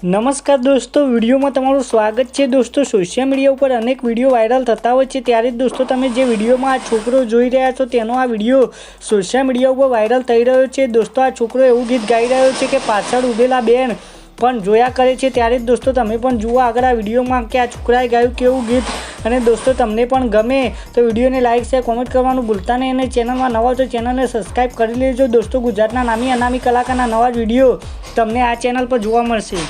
નમસ્કાર દોસ્તો, વિડીયોમાં તમારું સ્વાગત છે। દોસ્તો, સોશિયલ મીડિયા ઉપર અનેક વિડીયો વાયરલ થતા હોય છે, ત્યારે જ દોસ્તો તમે જે વિડીયોમાં આ છોકરો જોઈ રહ્યા છો તેનો આ વિડીયો સોશિયલ મીડિયા ઉપર વાયરલ થઈ રહ્યો છે। દોસ્તો, આ છોકરો એવું ગીત ગાઈ રહ્યો છે કે પાછળ ઊભેલા બેન પણ જોયા કરે છે। ત્યારે જ દોસ્તો તમે પણ જુઓ આગળ આ વિડીયોમાં કે આ છોકરાએ ગાયું કેવું ગીત। અને દોસ્તો તમને પણ ગમે તો વિડીયોને લાઇક શેર કોમેન્ટ કરવાનું ભૂલતા નહીં, અને ચેનલમાં નવા તો ચેનલને સબસ્ક્રાઈબ કરી લેજો। દોસ્તો, ગુજરાતના નામી અનામી કલાકારના નવા વિડીયો તમને આ ચેનલ પર જોવા મળશે।